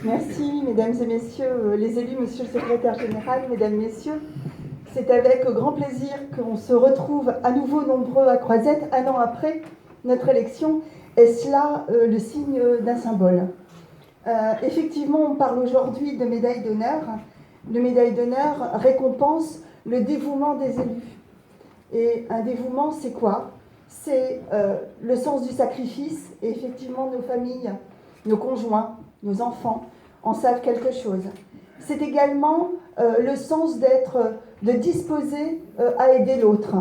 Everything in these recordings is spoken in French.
Merci, mesdames et messieurs les élus, monsieur le secrétaire général, mesdames, messieurs. C'est avec grand plaisir qu'on se retrouve à nouveau nombreux à Croisette, un an après notre élection. Est-ce là le signe d'un symbole? Effectivement, on parle aujourd'hui de médaille d'honneur. Le médaille d'honneur récompense le dévouement des élus. Et un dévouement, c'est quoi? C'est le sens du sacrifice. Et effectivement, nos familles, nos conjoints, nos enfants en savent quelque chose. C'est également le sens de disposer à aider l'autre.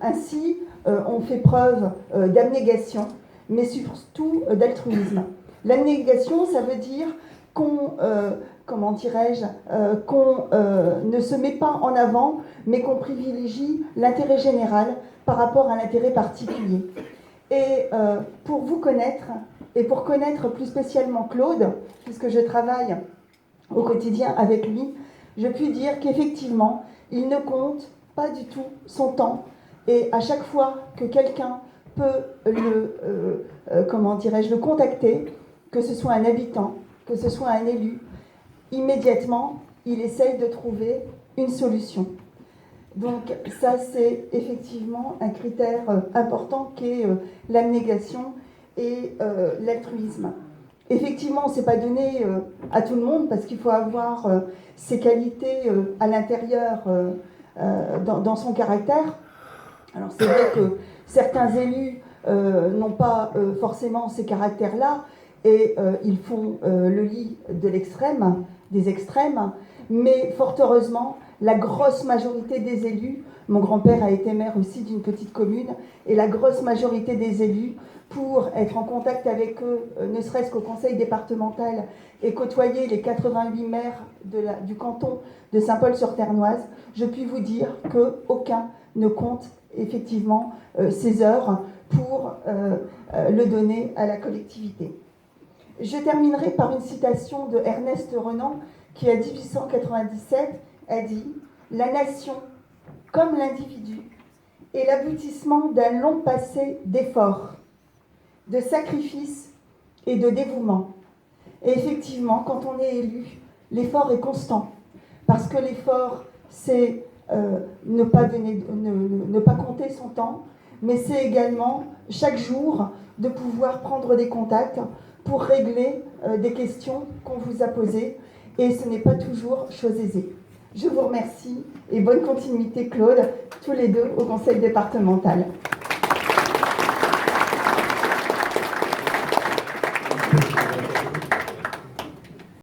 Ainsi, on fait preuve d'abnégation, mais surtout d'altruisme. L'abnégation, ça veut dire qu'on qu'on ne se met pas en avant, mais qu'on privilégie l'intérêt général par rapport à l'intérêt particulier. Et pour vous connaître, et pour connaître plus spécialement Claude, puisque je travaille au quotidien avec lui, je puis dire qu'effectivement, il ne compte pas du tout son temps. Et à chaque fois que quelqu'un peut le contacter, que ce soit un habitant, que ce soit un élu, immédiatement, il essaye de trouver une solution. Donc ça, c'est effectivement un critère important qu'est l'abnégation et l'altruisme. Effectivement, ce n'est pas donné à tout le monde parce qu'il faut avoir ces qualités à l'intérieur dans son caractère. Alors c'est vrai que certains élus n'ont pas forcément ces caractères-là et ils font le lit de l'extrême, des extrêmes, mais fort heureusement, la grosse majorité des élus, mon grand-père a été maire aussi d'une petite commune, et la grosse majorité des élus, pour être en contact avec eux, ne serait-ce qu'au conseil départemental, et côtoyer les 88 maires du canton de Saint-Paul-sur-Ternoise, je puis vous dire qu'aucun ne compte effectivement ces heures pour le donner à la collectivité. Je terminerai par une citation de Ernest Renan qui, en 1897, a dit « La nation, comme l'individu, est l'aboutissement d'un long passé d'efforts, de sacrifices et de dévouement. » Et effectivement, quand on est élu, l'effort est constant. Parce que l'effort, c'est ne pas compter son temps, mais c'est également, chaque jour, de pouvoir prendre des contacts pour régler des questions qu'on vous a posées. Et ce n'est pas toujours chose aisée. Je vous remercie et bonne continuité, Claude, tous les deux au conseil départemental.